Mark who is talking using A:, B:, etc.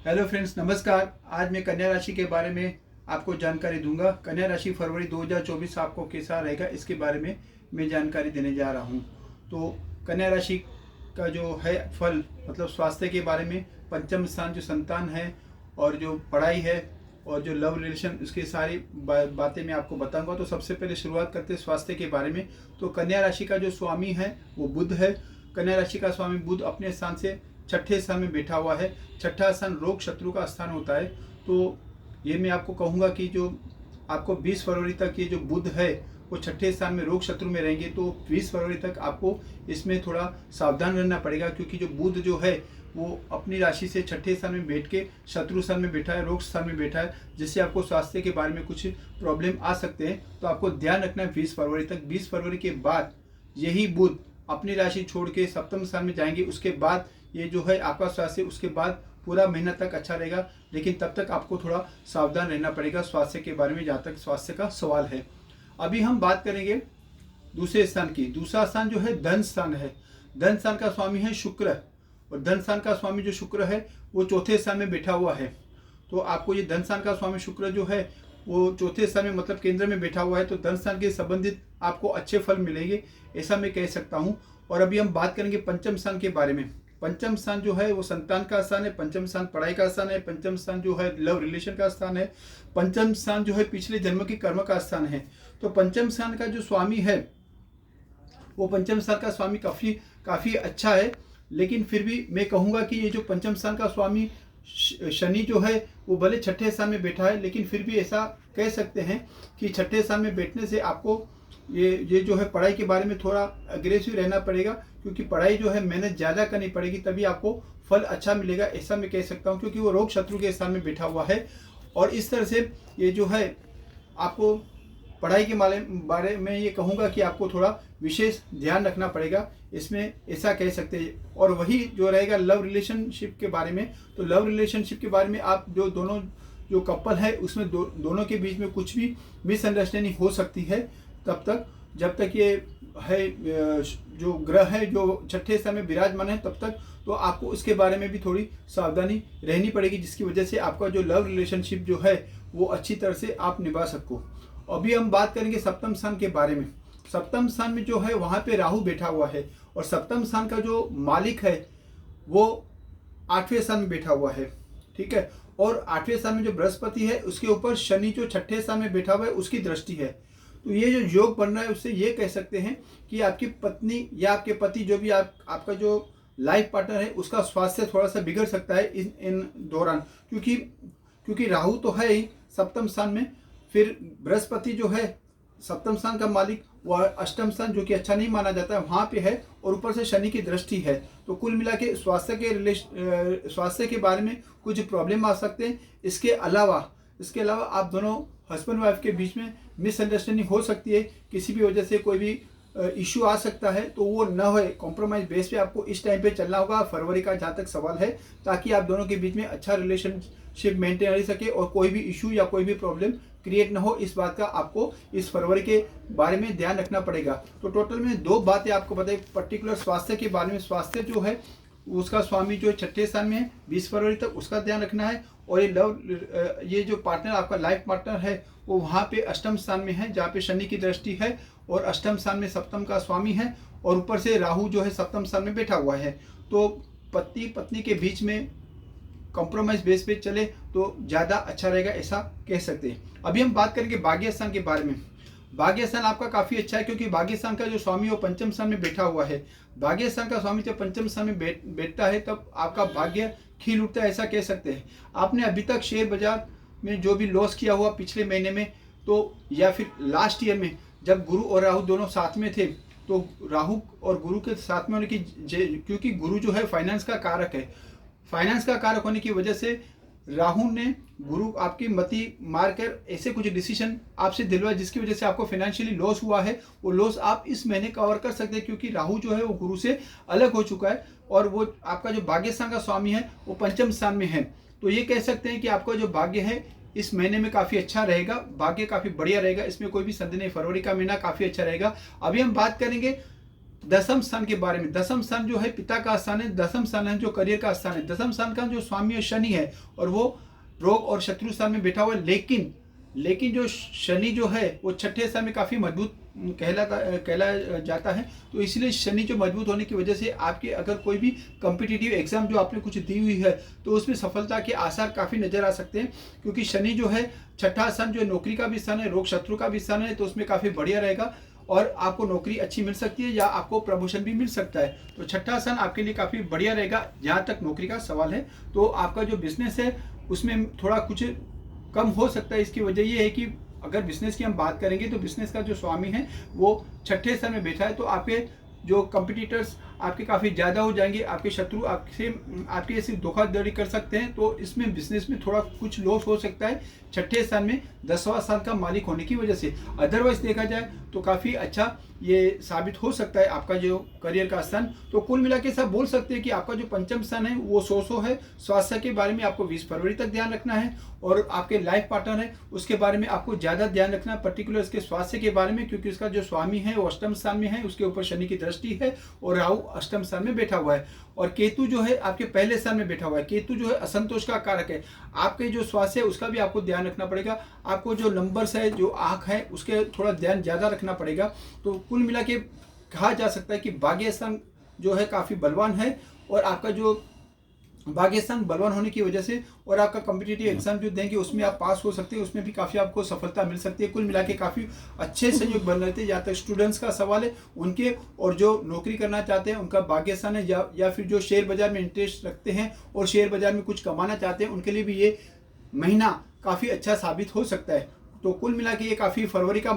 A: Hello friends, नमस्कार। आज मैं कन्या राशि के बारे में आपको जानकारी दूंगा। कन्या राशि फरवरी 2024 आपको कैसा रहेगा, इसके बारे में मैं जानकारी देने जा रहा हूं। तो कन्या राशि का जो है फल, मतलब स्वास्थ्य के बारे में, पंचम स्थान जो संतान है और जो पढ़ाई है और जो लव रिलेशन, उसकी सारी बातें मैं आपको बताऊंगा। तो सबसे पहले शुरुआत करते हैं स्वास्थ्य के बारे में। तो कन्या राशि का जो स्वामी है वो बुध है। कन्या राशि का स्वामी बुध अपने स्थान से छठे स्थान में बैठा हुआ है। छठा स्थान रोग शत्रु का स्थान होता है। तो ये मैं आपको कहूँगा कि जो आपको 20 फरवरी तक ये जो बुध है वो छठे स्थान में रोग शत्रु में रहेंगे। तो 20 फरवरी तक आपको इसमें थोड़ा सावधान रहना पड़ेगा, क्योंकि जो बुध जो है वो अपनी राशि से छठे स्थान में बैठ के शत्रु स्थान में बैठा है, रोग स्थान में बैठा है, जिससे आपको स्वास्थ्य के बारे में कुछ प्रॉब्लम आ सकते हैं। तो आपको ध्यान रखना है 20 फरवरी तक। 20 फरवरी के बाद यही बुध अपनी राशि छोड़ के सप्तम स्थान में जाएंगे। उसके बाद ये जो है आपका स्वास्थ्य उसके बाद पूरा महीना तक अच्छा रहेगा, लेकिन तब तक आपको थोड़ा सावधान रहना पड़ेगा स्वास्थ्य के बारे में, जहाँ तक स्वास्थ्य का सवाल है। अभी हम बात करेंगे दूसरे स्थान की। दूसरा स्थान जो है धन स्थान है। धन स्थान का स्वामी है शुक्र, और धन स्थान का स्वामी जो शुक्र है वो चौथे स्थान में बैठा हुआ है। तो आपको ये धन स्थान का स्वामी शुक्र जो है वो चौथे स्थान में, मतलब केंद्र में बैठा हुआ है। तो धन स्थान के संबंधित आपको अच्छे फल मिलेंगे, ऐसा मैं कह सकता हूँ। और अभी हम बात करेंगे पंचम स्थान के बारे में। पंचम स्थान जो है वो संतान का स्थान है। पंचम स्थान पढ़ाई का स्थान है। पंचम स्थान जो है लव रिलेशन का स्थान है। पंचम स्थान जो है पिछले जन्म की कर्म का स्थान है। तो पंचम स्थान का जो स्वामी है वो पंचम स्थान का स्वामी काफी अच्छा है, लेकिन फिर भी मैं कहूँगा कि ये जो पंचम स्थान का स्वामी शनि जो है वो भले छठे स्थान में बैठा है, लेकिन फिर भी ऐसा कह सकते हैं कि छठे स्थान में बैठने से आपको ये जो है पढ़ाई के बारे में थोड़ा अग्रेसिव रहना पड़ेगा, क्योंकि पढ़ाई जो है मेहनत ज़्यादा करनी पड़ेगी, तभी आपको फल अच्छा मिलेगा, ऐसा मैं कह सकता हूँ। क्योंकि वो रोग शत्रु के स्थान में बैठा हुआ है, और इस तरह से ये जो है आपको पढ़ाई के बारे में ये कहूँगा कि आपको थोड़ा विशेष ध्यान रखना पड़ेगा, इसमें ऐसा कह सकते हैं। और वही जो रहेगा लव रिलेशनशिप के बारे में। तो लव रिलेशनशिप के बारे में आप जो दोनों जो कपल है उसमें दोनों के बीच में कुछ भी मिसअंडरस्टैंडिंग हो सकती है, तब तक जब तक ये है जो ग्रह है जो छठे स्थान में विराजमान है, तब तक तो आपको इसके बारे में भी थोड़ी सावधानी रहनी पड़ेगी, जिसकी वजह से आपका जो लव रिलेशनशिप जो है वो अच्छी तरह से आप निभा सको। अभी हम बात करेंगे सप्तम स्थान के बारे में। सप्तम स्थान में जो है वहाँ पे राहु बैठा हुआ है, और सप्तम स्थान का जो मालिक है वो आठवें स्थान में बैठा हुआ है, ठीक है। और आठवें स्थान में जो बृहस्पति है उसके ऊपर शनि जो छठे स्थान में बैठा हुआ है उसकी दृष्टि है। तो ये जो योग बन रहा है उससे ये कह सकते हैं कि आपकी पत्नी या आपके पति, जो भी आपका जो लाइफ पार्टनर है, उसका स्वास्थ्य थोड़ा सा बिगड़ सकता है इन दौरान, क्योंकि राहु तो है ही सप्तम स्थान में, फिर बृहस्पति जो है सप्तम स्थान का मालिक वो अष्टम स्थान जो कि अच्छा नहीं माना जाता है वहाँ पे है, और ऊपर से शनि की दृष्टि है। तो कुल मिला के स्वास्थ्य के बारे में कुछ प्रॉब्लम आ सकते हैं। इसके अलावा आप दोनों हस्बैंड वाइफ के बीच में मिसअंडरस्टैंडिंग हो सकती है, किसी भी वजह से कोई भी इशू आ सकता है। तो वो न हो, कॉम्प्रोमाइज बेस पे आपको इस टाइम पे चलना होगा फरवरी का, जहाँ तक सवाल है, ताकि आप दोनों के बीच में अच्छा रिलेशनशिप मेंटेन रह सके और कोई भी इशू या कोई भी प्रॉब्लम क्रिएट ना हो। इस बात का आपको इस फरवरी के बारे में ध्यान रखना पड़ेगा। तो टोटल में दो बातें आपको बताई पर्टिकुलर स्वास्थ्य के बारे में। स्वास्थ्य जो है उसका स्वामी जो छठे स्थान में है 20 फरवरी तक, उसका ध्यान रखना है। और ये जो पार्टनर आपका लाइफ पार्टनर है वो वहाँ पे अष्टम स्थान में है, जहाँ पे शनि की दृष्टि है, और अष्टम स्थान में सप्तम का स्वामी है, और ऊपर से राहु जो है सप्तम स्थान में बैठा हुआ है। तो पति पत्नी के बीच में कॉम्प्रोमाइज बेस पे चले तो ज़्यादा अच्छा रहेगा, ऐसा कह सकते हैं। अभी हम बात करेंगे भाग्य स्थान के बारे में। भाग्य स्थान आपका काफ़ी अच्छा है, क्योंकि भाग्य स्थान का जो स्वामी वो पंचम स्थान में बैठा हुआ है। भाग्य स्थान का स्वामी जब पंचम स्थान में बैठता है तब आपका भाग्य खिल उठता है, ऐसा कह सकते हैं। आपने अभी तक शेयर बाजार में जो भी लॉस किया हुआ पिछले महीने में, तो या फिर लास्ट ईयर में जब गुरु और राहु दोनों साथ में थे, तो राहु और गुरु के साथ में होने की, क्योंकि गुरु जो है फाइनेंस का कारक है, फाइनेंस का कारक होने की वजह से राहु ने गुरु आपकी मति मारकर ऐसे कुछ डिसीजन आपसे दिलवाया, जिसकी वजह से आपको फाइनेंशियली लॉस हुआ है। वो लॉस आप इस महीने कवर कर सकते हैं, क्योंकि राहु जो है वो गुरु से अलग हो चुका है, और वो आपका जो भाग्य स्थान का स्वामी है वो पंचम स्थान में है। तो ये कह सकते हैं कि आपका जो भाग्य है इस महीने में काफ़ी अच्छा रहेगा, भाग्य काफ़ी बढ़िया रहेगा, इसमें कोई भी संदेह नहीं। फरवरी का महीना काफ़ी अच्छा रहेगा। अभी हम बात करेंगे दसम स्थान के बारे में, दसम स्थान जो है पिता का स्थान है, दसम स्थान है जो करियर का स्थान है, दसम स्थान का जो स्वामी है शनि है और वो रोग और शत्रु स्थान में बैठा हुआ है। लेकिन जो शनि जो है वो छठे स्थान में काफ़ी मजबूत कहला जाता है। तो इसलिए शनि जो मजबूत होने की वजह से आपके अगर कोई भी कॉम्पिटिटिव एग्जाम जो आपने कुछ दी हुई है तो उसमें सफलता के आसार काफ़ी नज़र आ सकते हैं, क्योंकि शनि जो है छठा स्थान जो नौकरी का भी स्थान है, रोग शत्रु का भी स्थान है, तो उसमें काफ़ी बढ़िया रहेगा और आपको नौकरी अच्छी मिल सकती है या आपको प्रमोशन भी मिल सकता है। तो छठा स्थान आपके लिए काफ़ी बढ़िया रहेगा जहाँ तक नौकरी का सवाल है। तो आपका जो बिजनेस है उसमें थोड़ा कुछ कम हो सकता है। इसकी वजह ये है कि अगर बिजनेस की हम बात करेंगे तो बिजनेस का जो स्वामी है वो छठे स्थान में बैठा है, तो आपके जो कंपटीटर्स आपके काफ़ी ज़्यादा हो जाएंगे, आपके शत्रु आपके ऐसी धोखाधड़ी कर सकते हैं। तो इसमें बिजनेस में थोड़ा कुछ लॉस हो सकता है छठे स्थान में 10वां स्थान का मालिक होने की वजह से। अदरवाइज देखा जाए तो काफ़ी अच्छा ये साबित हो सकता है आपका जो करियर का स्थान। तो कुल मिला के सब बोल सकते हैं कि आपका जो पंचम स्थान है वो 100 है। स्वास्थ्य के बारे में आपको 20 फरवरी तक ध्यान रखना है और आपके लाइफ पार्टनर है उसके बारे में आपको ज़्यादा ध्यान रखना है, पर्टिकुलर इसके स्वास्थ्य के बारे में, क्योंकि इसका जो स्वामी है वो अष्टम स्थान में है, उसके ऊपर शनि की दृष्टि है और राहु अष्टम स्थान में बैठा हुआ है और केतु जो है आपके पहले स्थान में बैठा हुआ है। केतु जो है असंतोष का कारक है। आपके जो स्वास्थ्य है उसका भी आपको ध्यान रखना पड़ेगा। आपको जो नंबर्स है जो आंख है उसके थोड़ा ध्यान ज़्यादा रखना पड़ेगा। तो कुल मिला के कहा जा सकता है कि भाग्य स्थान जो है काफ़ी बलवान है और आपका जो भाग्य स्थान बलवान होने की वजह से और आपका कॉम्पिटिटिव एग्जाम जो देंगे उसमें आप पास हो सकते हैं, उसमें भी काफ़ी आपको सफलता मिल सकती है। कुल मिला के काफ़ी अच्छे संयोग बन रहे थे। जहाँ तक स्टूडेंट्स का सवाल है उनके और जो नौकरी करना चाहते हैं उनका भाग्य स्थान है, या फिर जो शेयर बाजार में इंटरेस्ट रखते हैं और शेयर बाजार में कुछ कमाना चाहते हैं उनके लिए भी ये महीना काफ़ी अच्छा साबित हो सकता है। तो कुल मिला के ये काफ़ी फरवरी का